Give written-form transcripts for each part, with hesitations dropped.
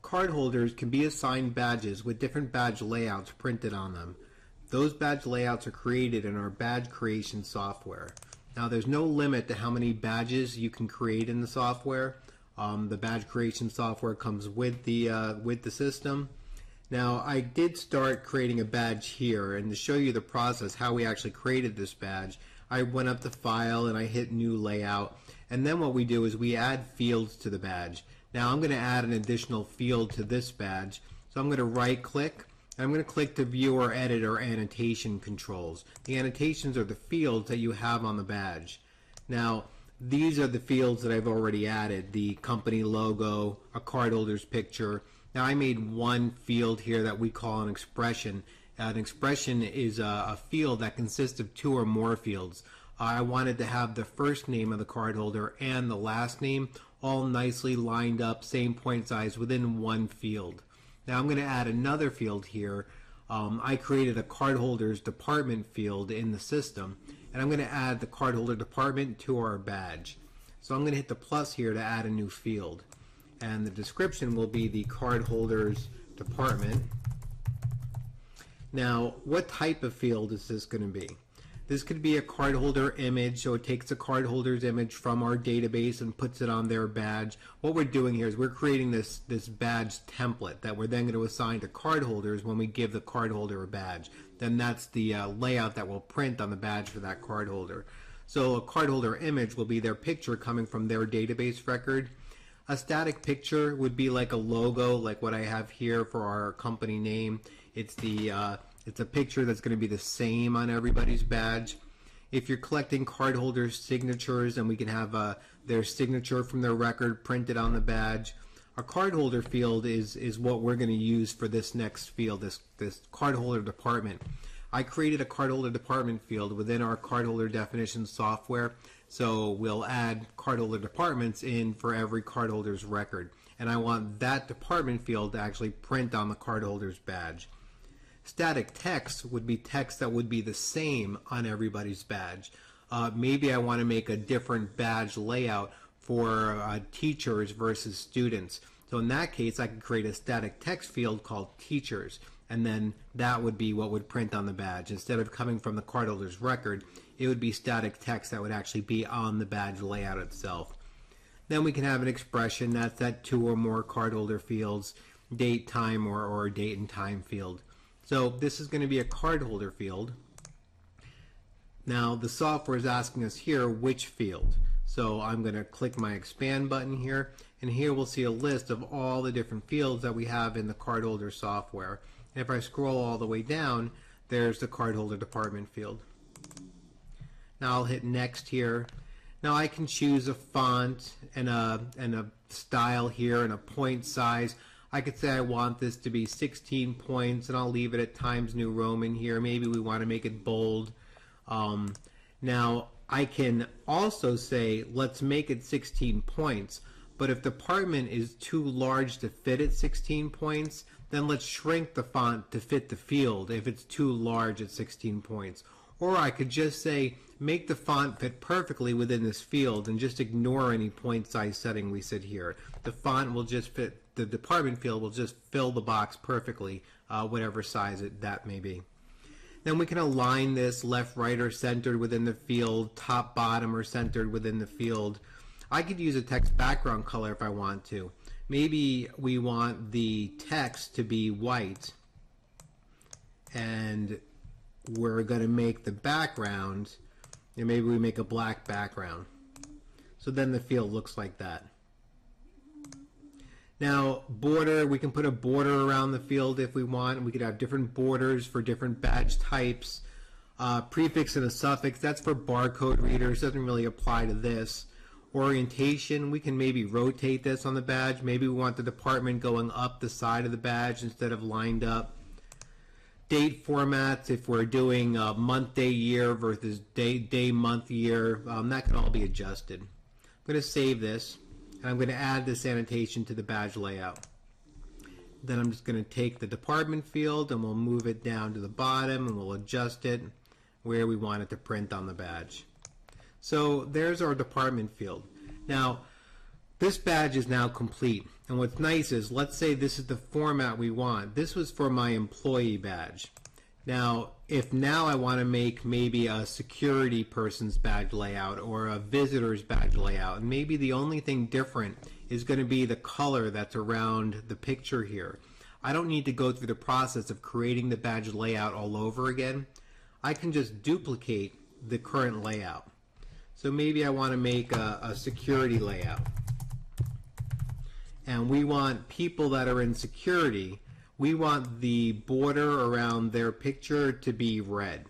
Cardholders can be assigned badges with different badge layouts printed on them. Those badge layouts are created in our badge creation software. Now there's no limit to how many badges you can create in the software. The badge creation software comes with the system. Now I did start creating a badge here, and to show you the process how we actually created this badge, I went up to File and I hit New Layout, and then what we do is we add fields to the badge. Now I'm going to add an additional field to this badge, so I'm going to right click and I'm going to click to view or edit our annotation controls. The annotations are the fields that you have on the badge. Now these are the fields that I've already added: the company logo, a cardholder's picture. Now I made one field here that we call an expression. An expression is a field that consists of two or more fields. I wanted to have the first name of the cardholder and the last name all nicely lined up, same point size within one field. Now I'm going to add another field here. I created a cardholder's department field in the system, and I'm going to add the cardholder department to our badge. So I'm going to hit the plus here to add a new field, and the description will be the cardholder's department. Now what type of field is this going to be? This could be a cardholder image, so it takes a cardholder's image from our database and puts it on their badge. What we're doing here is we're creating this badge template that we're then going to assign to cardholders when we give the cardholder a badge. Then that's the layout that will print on the badge for that cardholder. So a cardholder image will be their picture coming from their database record. A static picture would be like a logo, like what I have here for our company name. It's a picture that's going to be the same on everybody's badge. If you're collecting cardholders' signatures, and we can have their signature from their record printed on the badge. A cardholder field is what we're going to use for this next field, this cardholder department. I created a cardholder department field within our cardholder definition software, so we'll add cardholder departments in for every cardholder's record, and I want that department field to actually print on the cardholder's badge. Static text would be text that would be the same on everybody's badge. Maybe I want to make a different badge layout for teachers versus students. So in that case, I could create a static text field called teachers, and then that would be what would print on the badge. Instead of coming from the cardholder's record, it would be static text that would actually be on the badge layout itself. Then we can have an expression that's at two or more cardholder fields, date, time, or date and time field. So this is going to be a cardholder field. Now the software is asking us here which field. So I'm going to click my expand button here, and here we'll see a list of all the different fields that we have in the cardholder software. And if I scroll all the way down, there's the cardholder department field. Now I'll hit next here. Now I can choose a font and a style here and a point size. I could say I want this to be 16 points, and I'll leave it at Times New Roman here. Maybe we want to make it bold. Now I can also say let's make it 16 points, but if the department is too large to fit at 16 points, then let's shrink the font to fit the field if it's too large at 16 points. Or I could just say make the font fit perfectly within this field and just ignore any point size setting we set here. The font will just fit, the department field will just fill the box perfectly, whatever size that may be. Then we can align this left, right, or centered within the field, top, bottom, or centered within the field. I could use a text background color if I want to. Maybe we want the text to be white, and we're going to make the background, and maybe we make a black background. So then the field looks like that. Now border, we can put a border around the field if we want. We could have different borders for different badge types. Prefix and a suffix, that's for barcode readers, doesn't really apply to this. Orientation, we can maybe rotate this on the badge. Maybe we want the department going up the side of the badge instead of lined up. Date formats, if we're doing month, day, year versus day, month, year, that can all be adjusted. I'm going to save this, and I'm going to add this annotation to the badge layout. Then I'm just going to take the department field and we'll move it down to the bottom, and we'll adjust it where we want it to print on the badge. So there's our department field. Now this badge is now complete. And what's nice is, let's say this is the format we want. This was for my employee badge. Now, if now I want to make maybe a security person's badge layout or a visitor's badge layout, and maybe the only thing different is going to be the color that's around the picture here. I don't need to go through the process of creating the badge layout all over again. I can just duplicate the current layout. So maybe I want to make a security layout. And we want people that are in security, we want the border around their picture to be red.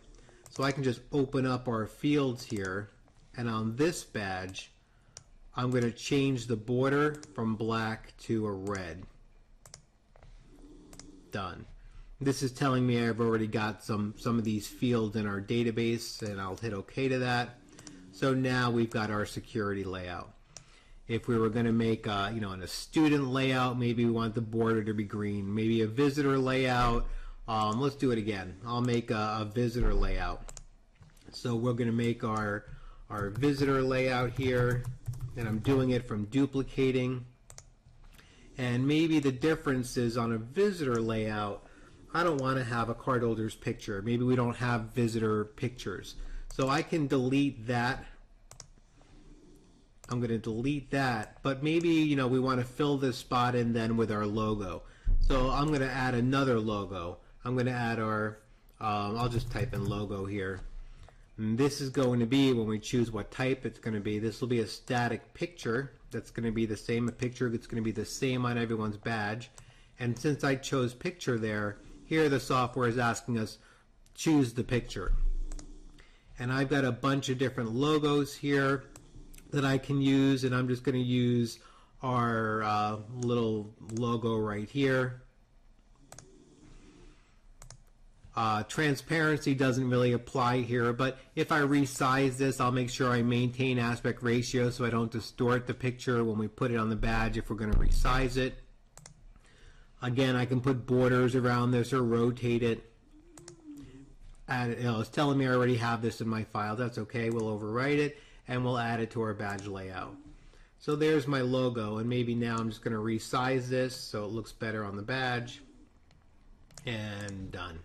So I can just open up our fields here, and on this badge, I'm going to change the border from black to a red. Done. This is telling me I've already got some of these fields in our database, and I'll hit OK to that. So now we've got our security layout. If we were going to make in a student layout, maybe we want the border to be green. Maybe a visitor layout. Let's do it again. I'll make a visitor layout. So we're going to make our visitor layout here, and I'm doing it from duplicating. And maybe the difference is on a visitor layout, I don't want to have a cardholder's picture. Maybe we don't have visitor pictures. So I can delete that. I'm going to delete that, but maybe we want to fill this spot in then with our logo. So I'm going to add another logo. I'm going to add our, I'll just type in logo here. And this is going to be, when we choose what type it's going to be, this will be a static picture that's going to be the same, a picture that's going to be the same on everyone's badge. And since I chose picture there, here the software is asking us choose the picture. And I've got a bunch of different logos here that I can use, and I'm just going to use our little logo right here. Transparency doesn't really apply here, but if I resize this, I'll make sure I maintain aspect ratio so I don't distort the picture when we put it on the badge if we're going to resize it. Again, I can put borders around this or rotate it. And it's telling me I already have this in my file. That's okay. We'll overwrite it and we'll add it to our badge layout. So there's my logo, and maybe now I'm just going to resize this so it looks better on the badge. And done.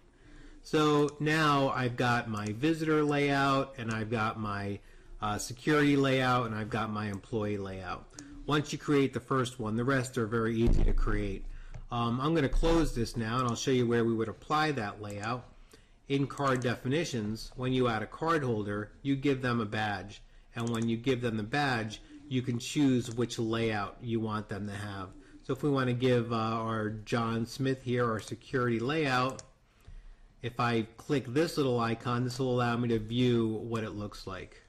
So now I've got my visitor layout, and I've got my security layout, and I've got my employee layout. Once you create the first one, the rest are very easy to create. I'm going to close this now, and I'll show you where we would apply that layout. In card definitions, when you add a card holder, you give them a badge. And when you give them the badge, you can choose which layout you want them to have. So if we want to give our John Smith here our security layout, if I click this little icon, this will allow me to view what it looks like.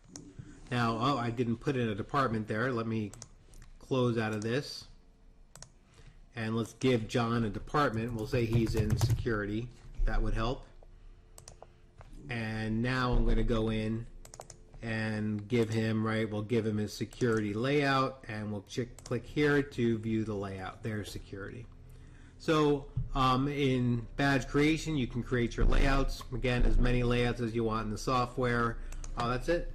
Now, oh, I didn't put in a department there. Let me close out of this. And let's give John a department. We'll say he's in security. That would help. And now I'm going to go in and give him, we'll give him his security layout, and we'll click here to view the layout. There's security. So in badge creation, you can create your layouts. Again, as many layouts as you want in the software. That's it.